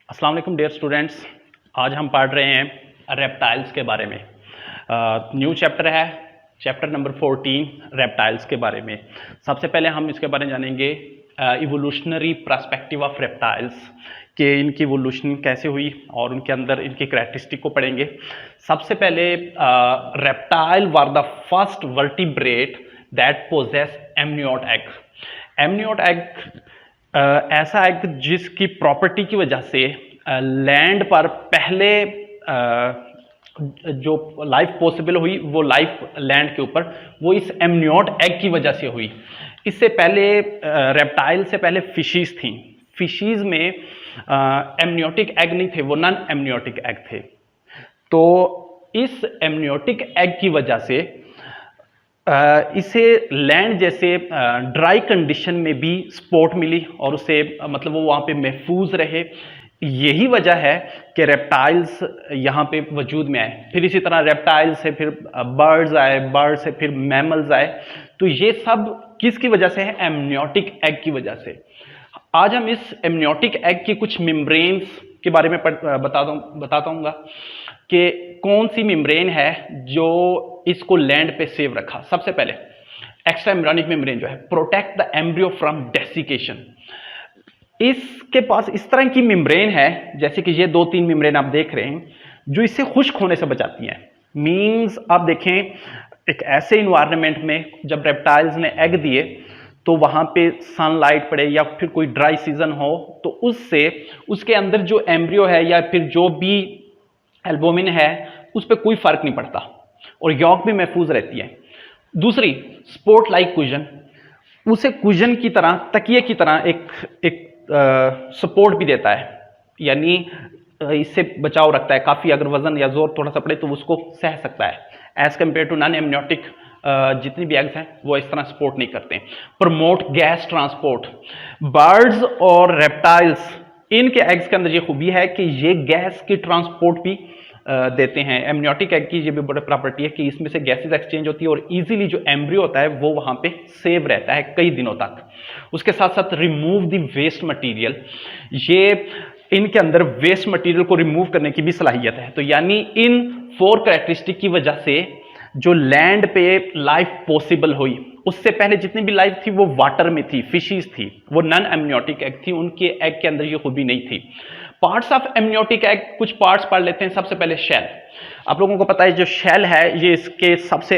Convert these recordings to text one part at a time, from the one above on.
अस्सलाम वालेकुम dear students. आज हम पढ़ रहे हैं रेप्टाइल्स के बारे में। न्यू चैप्टर है, चैप्टर नंबर 14 रेप्टाइल्स के बारे में। सबसे पहले हम इसके बारे में जानेंगे इवोल्यूशनरी पर्सपेक्टिव ऑफ रेप्टाइल्स, कि इनकी इवोल्यूशन कैसे हुई और उनके अंदर इनकी करैक्टरिस्टिक को पढ़ेंगे। सबसे पहले reptile were the first vertebrate that possess amniote egg. Amniote egg ऐसा एग जिसकी प्रॉपर्टी की वजह से लैंड पर पहले जो लाइफ पॉसिबल हुई वो लाइफ लैंड के ऊपर वो इस एमनियोट एग की वजह से हुई। इससे पहले रेप्टाइल से पहले फिशीज थी। फिशीज में एमनियोटिक एग नहीं थे, वो नॉन एमनियोटिक एग थे। तो इस एमनियोटिक एग की वजह से इसे लैंड जैसे ड्राई कंडीशन में भी सपोर्ट मिली और उसे मतलब वो वहाँ पे महफूज रहे। यही वजह है कि रेप्टाइल्स यहाँ पे वजूद में आए। फिर इसी तरह रेप्टाइल से फिर बर्ड्स आए, बर्ड से फिर मैमल्स आए। तो ये सब किसकी वजह से है? एमनियोटिक एग की वजह से। आज हम इस एमनियोटिक एग की कुछ मेम्ब्रेन्स के बारे में बताता हूँ कि कौन सी मेम्ब्रेन है जो इसको लैंड पे सेव रखा। सबसे पहले एक्स्ट्रा एम्ब्रियोनिक मेम्ब्रेन जो है protect the embryo from desiccation. इसके पास इस तरह की मेम्ब्रेन है, जैसे कि ये 2-3 मेम्ब्रेन आप देख रहे हैं, जो इसे खुश्क होने से बचाती हैं। मींस आप देखें एक ऐसे इन्वायरमेंट में जब रेप्टाइल्स ने एग दिए तो वहां पे सनलाइट पड़े या फिर कोई ड्राई सीजन हो तो उससे उसके अंदर जो एम्ब्रियो है या फिर जो भी एल्बुमिन है उस पर कोई फर्क नहीं पड़ता और यॉक भी महफूज रहती है। दूसरी स्पोर्ट लाइक कुशन, उसे कुशन की तरह, तकिए की तरह एक सपोर्ट भी देता है, यानी इससे बचाव रखता है। काफ़ी अगर वजन या जोर थोड़ा सा पड़े तो उसको सह सकता है, as compare to non amniotic जितनी भी एग्स हैं वो इस तरह सपोर्ट नहीं करते। प्रमोट गैस ट्रांसपोर्ट, बर्ड्स और रेप्टाइल्स इनके एग्स के अंदर ये खूबी है कि ये गैस की ट्रांसपोर्ट भी देते हैं। एमनियोटिक एग की ये भी बड़ी प्रॉपर्टी है कि इसमें से गैसेज एक्सचेंज होती है और इजीली जो एम्ब्रियो होता है वो वहां पे सेव रहता है कई दिनों तक। उसके साथ साथ रिमूव द वेस्ट मटेरियल, ये इनके अंदर वेस्ट मटेरियल को रिमूव करने की भी सलाहियत है। तो यानी इन 4 कैरेक्टरिस्टिक की वजह से जो लैंड पे लाइफ पॉसिबल हुई, उससे पहले जितनी भी लाइफ थी वो वाटर में थी, फिशीज थी, वो नॉन एमनियोटिक एग थी, उनके एग के अंदर ये खूबी नहीं थी। पार्ट्स ऑफ एमनियोटिक एग, कुछ पार्ट्स पढ़ लेते हैं। सबसे पहले शेल। आप लोगों को पता है जो शेल है ये इसके सबसे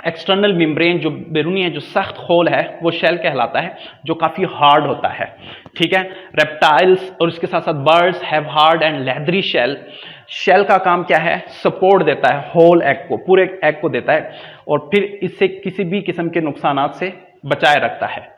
एक्सटर्नल मेम्ब्रेन जो बैरूनी है, जो सख्त खोल है, वो शेल कहलाता है, जो काफी हार्ड होता है। ठीक है। रेप्टाइल्स और इसके साथ साथ birds have hard and leathery shell. Shell का काम क्या है? सपोर्ट देता है होल एग को, पूरे एग को देता है और फिर इससे किसी भी किस्म के नुकसानात से बचाए रखता है।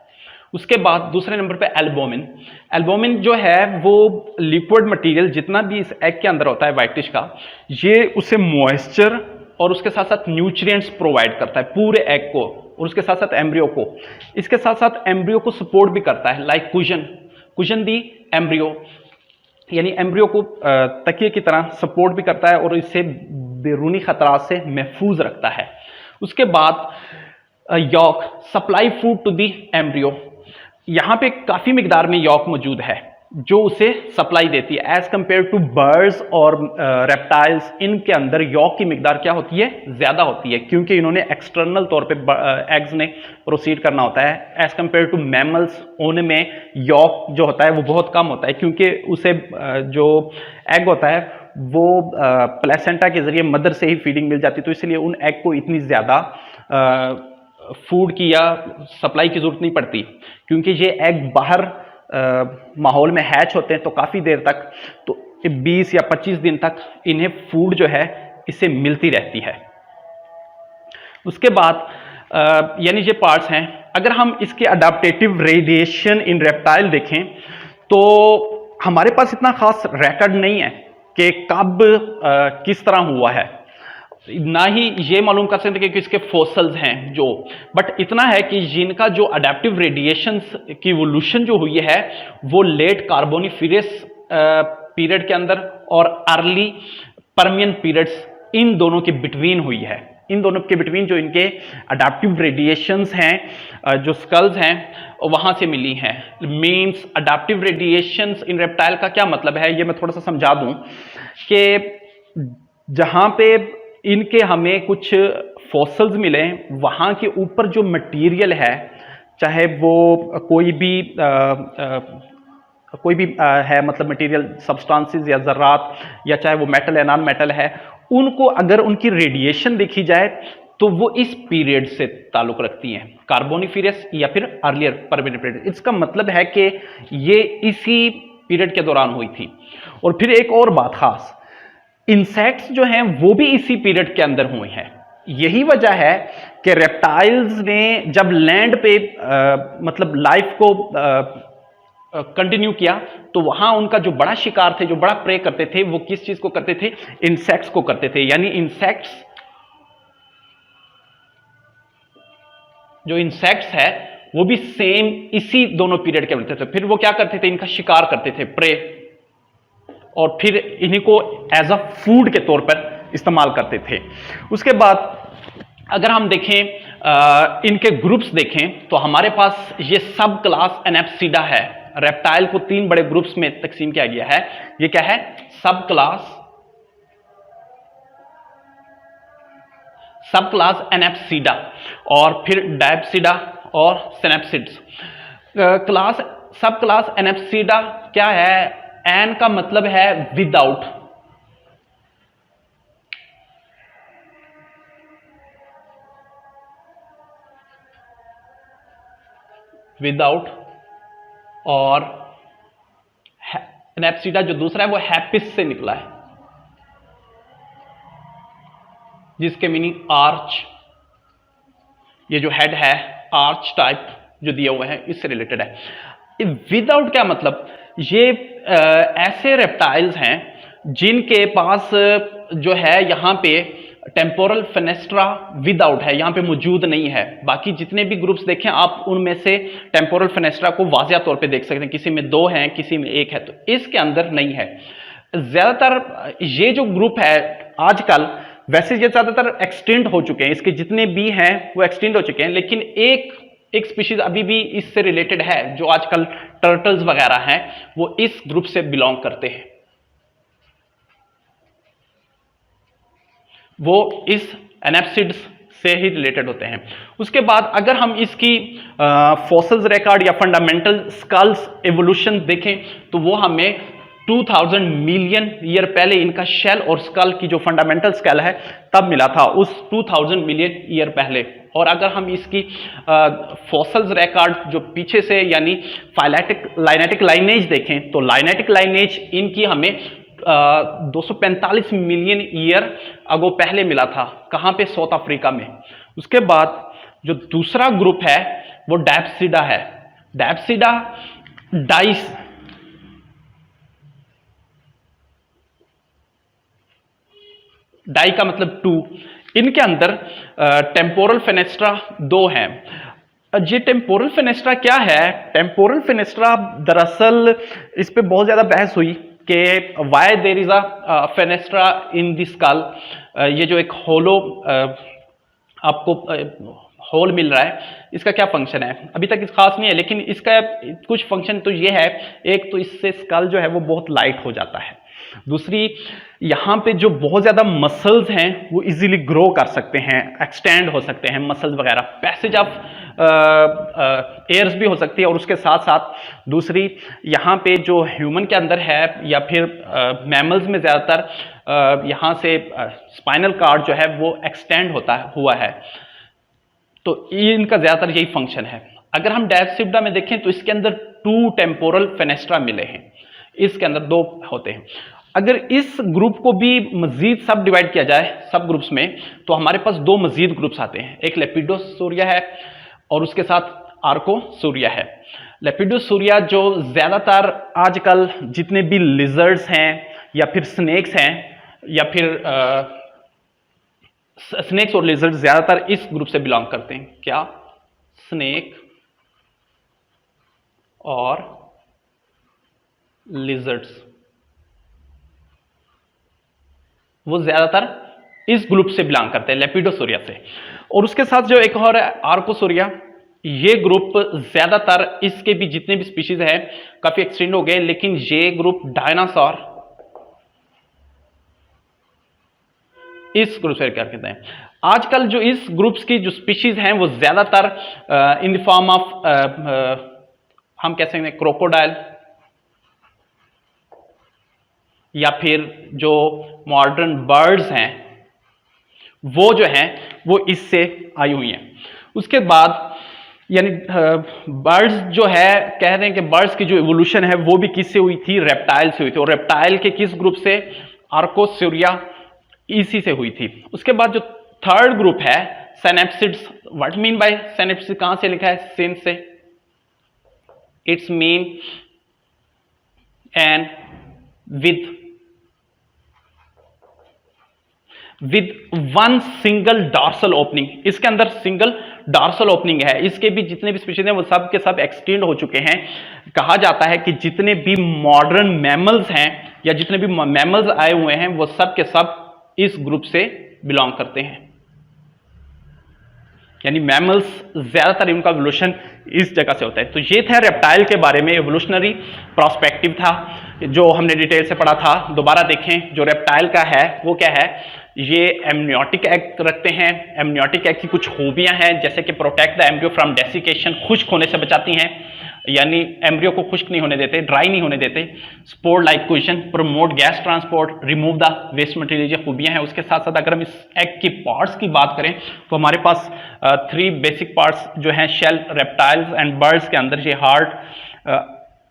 उसके बाद दूसरे नंबर पे एल्बुमिन। एल्बुमिन जो है वो लिक्विड मटेरियल जितना भी इस एग के अंदर होता है व्हाइटिश का, ये उसे मॉइस्चर और उसके साथ साथ न्यूट्रिएंट्स प्रोवाइड करता है पूरे एग को और उसके साथ साथ एम्ब्रियो को। इसके साथ साथ एम्ब्रियो को सपोर्ट भी करता है, लाइक कुशन दी एम्ब्रियो, यानी एम्ब्रियो को तकिए की तरह सपोर्ट भी करता है और इसे बैरूनी खतरात से महफूज रखता है। उसके बाद yolk, supply food to the embryo. यहां पे काफी मिकदार में यॉक मौजूद है जो उसे सप्लाई देती है। एज कंपेयर टू बर्ड्स और रेप्टाइल्स, इनके अंदर यॉक की मिकदार क्या होती है? ज्यादा होती है, क्योंकि इन्होंने एक्सटर्नल तौर पे एग्स ने प्रोसीड करना होता है। एज कंपेयर टू मैमल्स, उनमें यॉक जो होता है वो बहुत कम होता है, क्योंकि उसे जो एग होता है वो प्लेसेंटा के जरिए मदर से ही फीडिंग मिल जाती है, तो इसलिए उन एग को इतनी ज्यादा फूड की या सप्लाई की जरूरत नहीं पड़ती, क्योंकि ये एग बाहर माहौल में हैच होते हैं तो काफी देर तक, तो 20 या 25 दिन तक इन्हें फूड जो है इससे मिलती रहती है। उसके बाद यानी ये पार्ट्स हैं। अगर हम इसके अडाप्टेटिव रेडिएशन इन रेप्टाइल देखें तो हमारे पास इतना खास रिकॉर्ड नहीं है कि कब किस तरह हुआ है, ना ही ये मालूम कर सकते कि इसके फॉसल्स हैं जो, बट इतना है कि जिनका जो अडेप्टिव रेडिएशन की इवोल्यूशन जो हुई है वो लेट कार्बोनिफेरस पीरियड के अंदर और अर्ली पर्मियन पीरियड्स, इन दोनों के बिटवीन हुई है। इन दोनों के बिटवीन जो इनके अडाप्टिव रेडिएशंस हैं, जो स्कल्स हैं, वहां से मिली हैं। मीन्स अडाप्टिव रेडिएशंस इन रेप्टाइल का क्या मतलब है, ये मैं थोड़ा सा समझा दूं कि जहां पे इनके हमें कुछ फॉसिल्स मिले, वहां के ऊपर जो मटेरियल है, चाहे वो कोई भी है, मतलब मटेरियल सब्सटेंसेस या ज़रात, या चाहे वो मेटल या नॉन मेटल है, उनको अगर उनकी रेडिएशन देखी जाए तो वो इस पीरियड से ताल्लुक रखती हैं, कार्बोनिफेरस या फिर अर्लियर परमिनेंट पीरियड। इसका मतलब है कि ये इसी पीरियड के दौरान हुई थी। और फिर एक और बात खास, इंसेक्ट्स जो हैं वो भी इसी पीरियड के अंदर हुए हैं। यही वजह है कि रेप्टाइल्स ने जब लैंड पे मतलब लाइफ को कंटिन्यू किया, तो वहां उनका जो बड़ा शिकार थे, जो बड़ा प्रे करते थे, वो किस चीज को करते थे, इंसेक्ट्स को करते थे। यानी इंसेक्ट्स, जो इंसेक्ट्स है वो भी सेम इसी दोनों पीरियड के बनते थे। फिर वो क्या करते थे, इनका शिकार करते थे, प्रे, और फिर इन्हीं को एज अ फूड के तौर पर इस्तेमाल करते थे। उसके बाद अगर हम देखें इनके ग्रुप्स देखें, तो हमारे पास ये सब क्लास एनेप्सिडा है। रेप्टाइल को 3 बड़े ग्रुप्स में तकसीम किया गया है। ये क्या है, सब क्लास एनेप्सिडा, और फिर डायप्सिडा और सिनेप्सिड्स। सब क्लास एनेप्सिडा क्या है, एन का मतलब है विदाउट, और एनेप्सिडा जो दूसरा है वो हैपिस से निकला है, जिसके मीनिंग आर्च। ये जो हेड है आर्च टाइप जो दिया हुआ है, इससे रिलेटेड है। विदाउट क्या मतलब, ये ऐसे रेप्टाइल्स हैं जिनके पास जो है यहां पे टेम्पोरल फेनेस्ट्रा विदाउट है, यहां पे मौजूद नहीं है। बाकी जितने भी ग्रुप्स देखें आप, उनमें से टेम्पोरल फेनेस्ट्रा को वाज़िया तौर पे देख सकते हैं, किसी में 2 हैं, किसी में 1 है, तो इसके अंदर नहीं है। ज्यादातर ये जो ग्रुप है आजकल, वैसे ये ज्यादातर एक्सटेंड हो चुके हैं, इसके जितने भी हैं वो एक्सटेंड हो चुके हैं, लेकिन एक स्पीशीज अभी भी इससे रिलेटेड है, जो आजकल टर्टल्स वगैरह हैं, वो इस ग्रुप से बिलोंग करते हैं, वो इस एनेप्सिड्स से ही रिलेटेड होते हैं। उसके बाद अगर हम इसकी फॉसिल्स रिकॉर्ड या फंडामेंटल स्कल्स एवोल्यूशन देखें, तो वो हमें 2000 मिलियन ईयर पहले इनका शेल और स्कल की जो फंडामेंटल स्केल है तब मिला था, उस 2000 मिलियन ईयर पहले। और अगर हम इसकी फॉसिल्स रिकॉर्ड जो पीछे से यानी लाइनेटिक लाइनेज देखें, तो लाइनेटिक लाइनेज इनकी हमें 245 मिलियन ईयर अगो पहले मिला था। कहां पे, साउथ अफ्रीका में। उसके बाद जो दूसरा ग्रुप है वो डैप्सिडा है। डैप्सिडा डाई का मतलब 2। इनके अंदर टेम्पोरल फेनेस्ट्रा 2 हैं। ये टेम्पोरल फेनेस्ट्रा क्या है, टेम्पोरल फेनेस्ट्रा दरअसल इस पे बहुत ज्यादा बहस हुई कि why there is a fenestra in this skull. ये जो एक होलो आपको होल मिल रहा है, इसका क्या फंक्शन है, अभी तक इस खास नहीं है, लेकिन इसका कुछ फंक्शन तो ये है, एक तो इससे स्कल जो है वो बहुत लाइट हो जाता है, दूसरी यहां पे जो बहुत ज्यादा मसल्स हैं वो इजीली ग्रो कर सकते हैं, एक्सटेंड हो सकते हैं मसल्स वगैरह, पैसेज ऑफ एयर्स भी हो सकती है। और उसके साथ साथ दूसरी यहाँ पे जो ह्यूमन के अंदर है या फिर मैमल्स में ज़्यादातर यहाँ से स्पाइनल कार्ड जो है वो एक्सटेंड हुआ है, तो इनका ज़्यादातर यही फंक्शन है। अगर हम डैप्सिडा में देखें तो इसके अंदर 2 टेम्पोरल फेनेस्ट्रा मिले हैं, इसके अंदर 2 होते हैं। अगर इस ग्रुप को भी मजीद सब डिवाइड किया जाए सब ग्रुप्स में, तो हमारे पास 2 मजीद ग्रुप्स आते हैं, एक लेपिडोसूरिया है और उसके साथ आर्कोसूरिया है। लेपिडोसूरिया जो ज्यादातर आजकल जितने भी लिजर्ड्स हैं या फिर स्नेक्स हैं या फिर स्नेक्स और लिजर्ड्स ज्यादातर इस ग्रुप से बिलोंग करते हैं। क्या, स्नेक और लिजर्ड्स, वो ज्यादातर इस ग्रुप से बिलोंग करते हैं, लेपिडोसोरिया से। और उसके साथ जो एक और है आर्कोसोरिया, ये ग्रुप ज्यादातर, इसके भी जितने भी स्पीशीज हैं काफी एक्सटेंड हो गए, लेकिन ये ग्रुप डायनासोर इस ग्रुप से क्या कहते हैं। आजकल जो इस ग्रुप्स की जो स्पीशीज हैं वो ज्यादातर इन द फॉर्म ऑफ हम कह सकते हैं क्रोकोडाइल, या फिर जो मॉडर्न बर्ड्स हैं वो जो हैं वो इससे आई हुई हैं। उसके बाद यानी बर्ड्स जो है, कह रहे हैं कि बर्ड्स की जो इवोल्यूशन है वो भी किससे हुई थी, रेप्टाइल से हुई थी। और रेप्टाइल के किस ग्रुप से, आर्कोसोरिया, इसी से हुई थी। उसके बाद जो थर्ड ग्रुप है सिनेप्सिड्स, व्हाट मीन बाय सिनेप्सिड, कहां से लिखा है, सिन से, it's mean and with one single dorsal opening. इसके अंदर सिंगल डॉर्सल ओपनिंग है। इसके भी जितने भी स्पीशीज हैं वो सब के सब एक्सटिंक्ट हो चुके हैं। कहा जाता है कि जितने भी मॉडर्न मैमल्स हैं या जितने भी मैमल्स आए हुए हैं वो सब के सब इस ग्रुप से बिलोंग करते हैं। यानी मैमल्स ज्यादातर इनका एवोल्यूशन इस जगह से होता है। तो ये था रेप्टाइल के बारे में, एवोल्यूशनरी प्रोस्पेक्टिव था जो हमने डिटेल से पढ़ा था। दोबारा देखें, जो रेप्टाइल का है वो क्या है, ये एमनियोटिक एग रखते हैं। एमनियोटिक एग की कुछ खूबियां हैं, जैसे कि protect the embryo from desiccation, खुश्क होने से बचाती हैं, यानी एम्ब्रियो को खुश्क नहीं होने देते, ड्राई नहीं होने देते। Spore like question, promote gas transport, remove the waste material, ये खूबियां हैं। उसके साथ साथ अगर हम इस एग की पार्ट्स की बात करें तो हमारे पास 3 बेसिक पार्ट्स जो हैं शेल, रेप्टाइल्स एंड बर्ड्स के अंदर ये हार्ड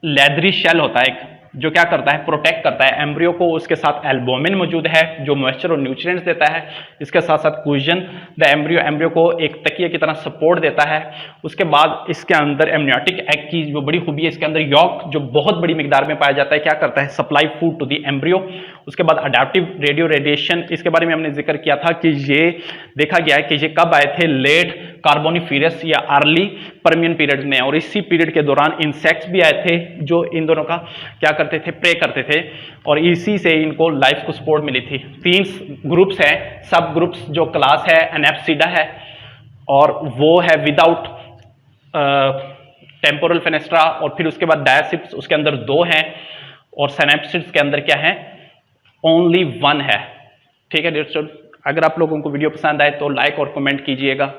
लेदरी शेल होता है एक, जो क्या करता है, प्रोटेक्ट करता है एम्ब्रियो को। उसके साथ एल्बुमिन मौजूद है जो मॉइस्चर और न्यूट्रिएंट्स देता है। इसके साथ साथ कुशन द एम्ब्रियो को एक तकिए की तरह सपोर्ट देता है। उसके बाद इसके अंदर एमनियोटिक एग की जो बड़ी खूबी है, इसके अंदर यॉक जो बहुत बड़ी मिकदार में पाया जाता है, क्या करता है, supply food to the embryo. उसके बाद अडेप्टिव रेडियो रेडिएशन, इसके बारे में हमने जिक्र किया था कि ये देखा गया है कि ये कब आए थे, लेट कार्बोनिफेरस या अर्ली पर्मियन पीरियड में। और इसी पीरियड के दौरान इंसेक्ट्स भी आए थे जो इन दोनों का क्या करते थे, प्रे करते थे, और इसी से इनको लाइफ को सपोर्ट मिली थी। 3 ग्रुप्स हैं, सब ग्रुप्स। जो क्लास है एनेप्सिडा है, और वो है विदाउट टेम्पोरल फेनेस्ट्रा, और फिर उसके बाद डायसिप्स, उसके अंदर 2 हैं, और सिनेप्सिड्स के अंदर क्या है, ओनली 1 है। ठीक है डियर स्टूडेंट, अगर आप लोगों को वीडियो पसंद आए तो लाइक और कमेंट कीजिएगा।